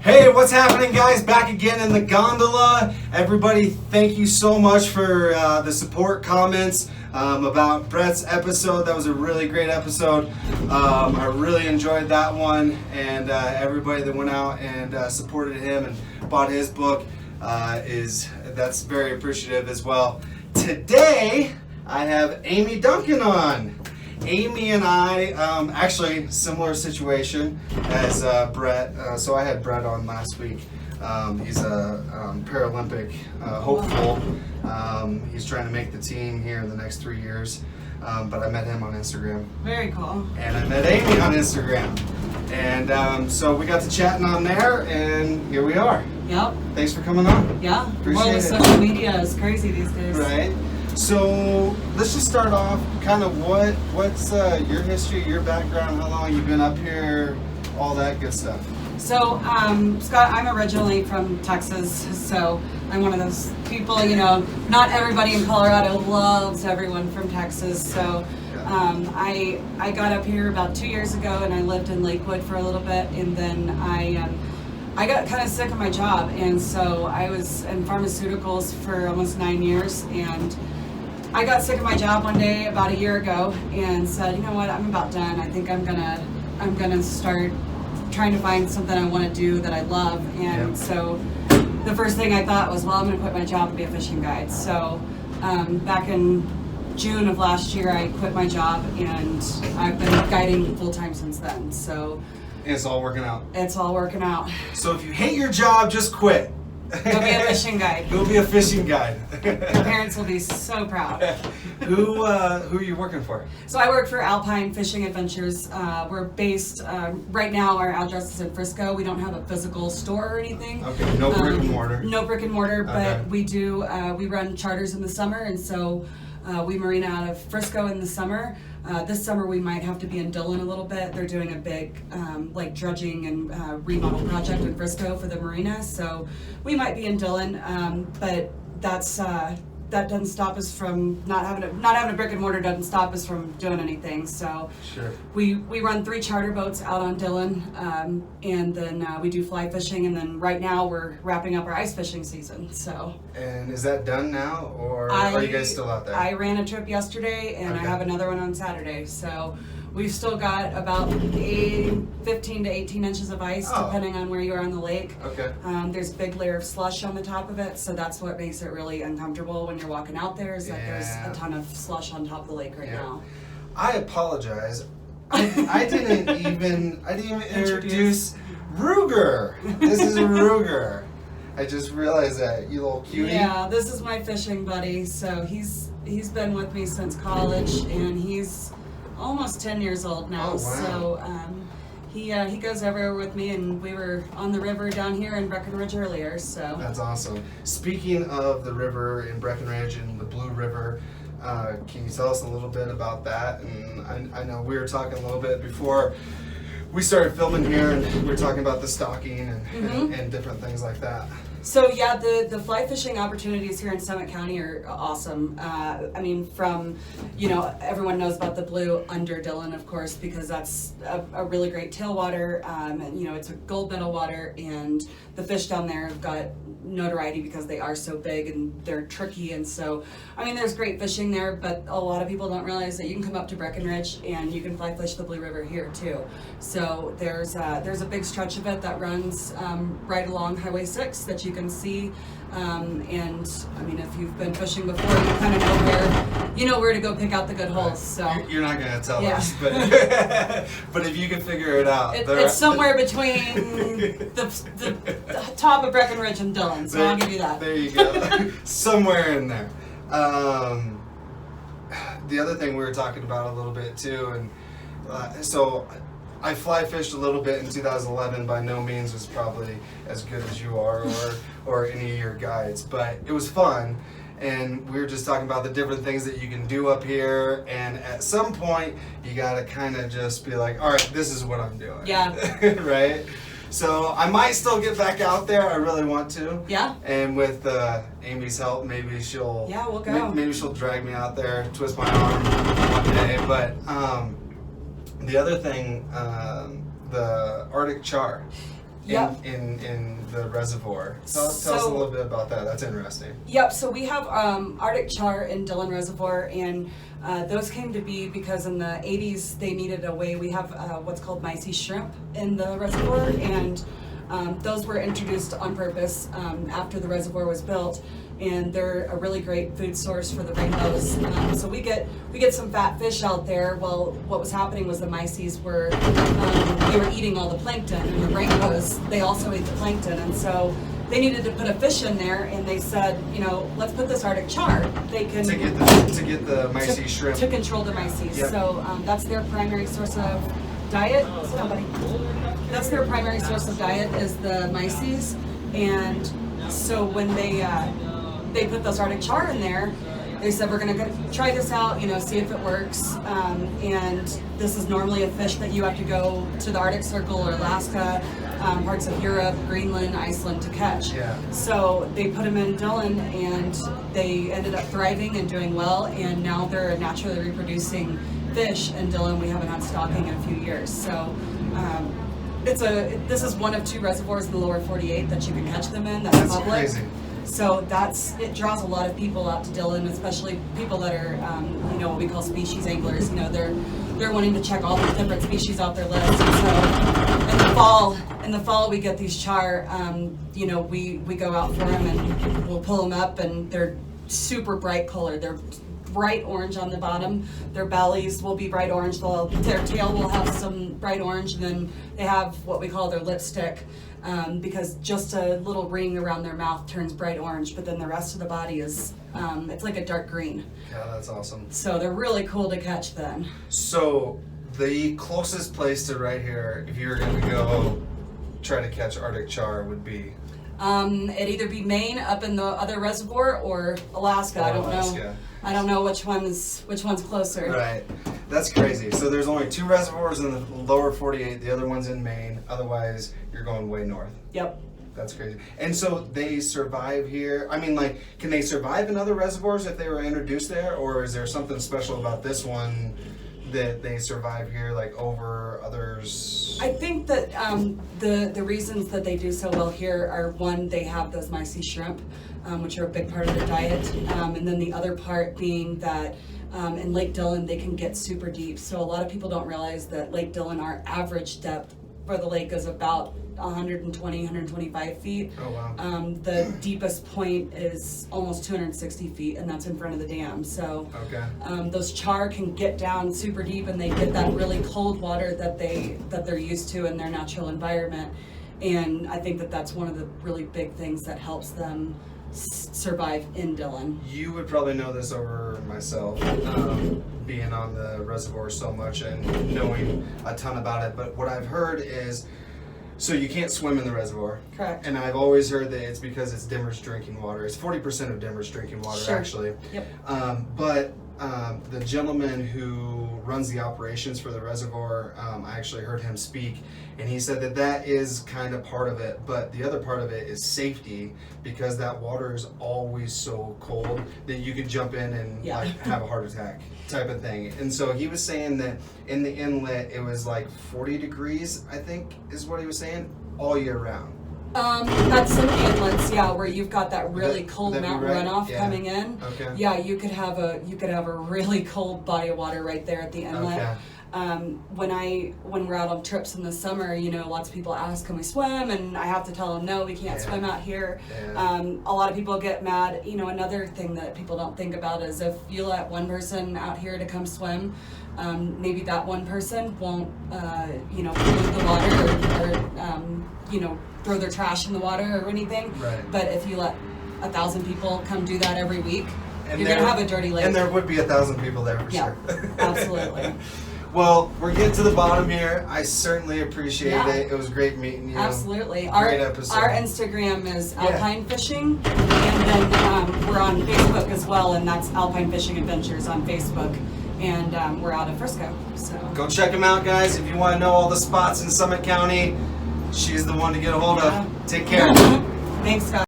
Hey, what's happening, guys? Back again in the gondola. Everybody, thank you so much for the support comments about Brett's episode. That was a really great episode. I really enjoyed that one, and everybody that went out and supported him and bought his book that's very appreciative as well. Today, I have Amy Duncan on. Amy and I, actually similar situation as Brett. So I had Brett on last week. He's a Paralympic hopeful. He's trying to make the team here in the next 3 years. But I met him on Instagram. Very cool. And I met Amy on Instagram. And so we got to chatting on there, and here we are. Yep. Thanks for coming on. Yeah. Appreciate World of it. social media is crazy these days. Right. So let's just start off. Kind of what's your history, your background, how long you've been up here, all that good stuff. So, Scott, I'm originally from Texas, so I'm one of those people, not everybody in Colorado loves everyone from Texas. So I got up here about 2 years ago, and I lived in Lakewood for a little bit, and then I got kind of sick of my job, and so I was in pharmaceuticals for almost 9 years, and I got sick of my job one day about a year ago and said, you know what, I'm about done. I think I'm gonna start trying to find something I want to do that I love. And so the first thing I thought was, well, I'm gonna quit my job and be a fishing guide. So back in June of last year, I quit my job, and I've been guiding full time since then. So It's all working out. it's all working out. So if you hate your job, just quit. Go be a fishing guide. Go be a fishing guide. Your parents will be so proud. Who are you working for? So I work for Alpine Fishing Adventures. We're based, right now our address is in Frisco. We don't have a physical store or anything. Okay, no brick and mortar. No brick and mortar, but Okay. we do, we run charters in the summer, and so we marina out of Frisco in the summer. This summer we might have to be in Dillon a little bit. They're doing a big dredging and remodel project in Frisco for the marina, so we might be in Dillon, but that doesn't stop us from not having a brick and mortar doesn't stop us from doing anything. So Sure. we run 3 charter boats out on Dillon, and then we do fly fishing, and then right now we're wrapping up our ice fishing season. So And is that done now, or are you guys still out there? I ran a trip yesterday, and Okay. I have another one on Saturday. So we've still got about 15 to 18 inches of ice, Oh. depending on where you are on the lake. Okay. There's a big layer of slush on the top of it, so that's what makes it really uncomfortable when you're walking out there, is that there's Yeah. a ton of slush on top of the lake right Yeah. now. I apologize. I didn't even introduce Ruger. This is Ruger. I just realized that, you little cutie. Yeah, this is my fishing buddy. So he's been with me since college, and he's almost 10 years old now. Oh, wow. So he goes everywhere with me, and we were on the river down here in Breckenridge earlier. So That's awesome. Speaking of the river in Breckenridge and the Blue River, can you tell us a little bit about that? And I know we were talking a little bit before we started filming here, and we were talking about the stocking and different things like that. So yeah, the fly fishing opportunities here in Summit County are awesome. I mean, from, everyone knows about the blue under Dillon, of course, because that's a really great tailwater, and it's a gold medal water, and the fish down there have got notoriety because they are so big and they're tricky. And so, I mean, there's great fishing there, but a lot of people don't realize that you can come up to Breckenridge and you can fly fish the Blue River here too. So there's a big stretch of it that runs right along Highway 6 that you can see. And I mean, if you've been fishing before, you kind of know where to go pick out the good holes. So You're not going to tell Yeah. us, but but if you can figure it out. it's somewhere between the top of Breckenridge and Dillon, so I'll give you that. There you go. Somewhere in there. The other thing we were talking about a little bit too, and so I fly fished a little bit in 2011. By no means was probably as good as you are, or any of your guides, but it was fun. And we were just talking about the different things that you can do up here, and at some point you gotta kind of just be like, all right, this is what I'm doing. Yeah. Right? So I might still get back out there. I really want to. Yeah. And with Amy's help, maybe she'll. Yeah, we'll go. Maybe she'll drag me out there, twist my arm one day. But the other thing, the Arctic char. Yep. in the reservoir. Tell us a little bit about that. That's interesting. Yep, so we have Arctic char in Dillon Reservoir, and those came to be because in the 80s they needed a way. We have what's called mysis shrimp in the reservoir, and those were introduced on purpose after the reservoir was built, and they're a really great food source for the rainbows. So we get some fat fish out there. Well, what was happening was the myses were they were eating all the plankton, and the rainbows, they also eat the plankton, and so they needed to put a fish in there, and they said, let's put this Arctic char. They can to get the mysis shrimp to control the myses. Yep. So that's their primary source of diet. That's their primary source of diet is the myses, and so when they put those Arctic char in there, they said, we're going to try this out, see if it works. And this is normally a fish that you have to go to the Arctic Circle or Alaska, parts of Europe, Greenland, Iceland to catch. Yeah. So they put them in Dillon, and they ended up thriving and doing well. And now they're a naturally reproducing fish in Dillon. We haven't had stocking in a few years. So this is one of 2 reservoirs in the lower 48 that you can catch them in. That's public. Crazy. So it draws a lot of people out to Dillon, especially people that are, what we call species anglers. They're wanting to check all the different species off their list. And so in the fall we get these char. We go out for them and we'll pull them up, and they're super bright colored. They're bright orange on the bottom. Their bellies will be bright orange. Their tail will have some bright orange, and then they have what we call their lipstick. Because just a little ring around their mouth turns bright orange, but then the rest of the body is, it's like a dark green. Yeah, that's awesome. So they're really cool to catch then. So the closest place to right here, if you were going to go try to catch Arctic char, would be? It'd either be Maine up in the other reservoir or Alaska. I don't know. I don't know which one's closer. Right. That's crazy. So there's only 2 reservoirs in the lower 48. The other one's in Maine. Otherwise, you're going way north. Yep. That's crazy. And so they survive here. I mean, can they survive in other reservoirs if they were introduced there, or is there something special about this one that they survive here, over others? I think that the reasons that they do so well here are, one, they have those mysis shrimp, which are a big part of their diet, and then the other part being that in Lake Dillon they can get super deep. So a lot of people don't realize that Lake Dillon, our average depth for the lake is about 120, 125 feet. Oh, wow. The deepest point is almost 260 feet, and that's in front of the dam. So okay. Those char can get down super deep, and they get that really cold water that they're used to in their natural environment. And I think that that's one of the really big things that helps them survive in Dillon. You would probably know this over myself, being on the reservoir so much and knowing a ton about it. But what I've heard is, so you can't swim in the reservoir. Correct. And I've always heard that it's because it's Denver's drinking water. It's 40% of Denver's drinking water, Sure. actually. Yep. But the gentleman who runs the operations for the reservoir, I actually heard him speak, and he said that is kind of part of it, but the other part of it is safety, because that water is always so cold that you could jump in and have a heart attack type of thing. And so he was saying that in the inlet it was 40 degrees, I think is what he was saying, all year round. That's some inlets, where you've got that really cold mountain right? runoff coming in. Okay. Yeah, you could have a really cold body of water right there at the inlet. Okay. When we're out on trips in the summer, lots of people ask, can we swim? And I have to tell them, no, we can't swim out here. Yeah. A lot of people get mad. Another thing that people don't think about is if you let one person out here to come swim, maybe that one person won't, pollute the water or throw their trash in the water or anything. Right. But if you let 1,000 people come do that every week, you're going to have a dirty lake. And there would be 1,000 people there for sure. Absolutely. Well, we're getting to the bottom here. I certainly appreciate it. It was great meeting you. Absolutely. Great episode. Our Instagram is Alpine Fishing, and then we're on Facebook as well, and that's Alpine Fishing Adventures on Facebook. And we're out of Frisco. So go check them out, guys. If you want to know all the spots in Summit County, she's the one to get a hold of. Take care. Thanks, guys.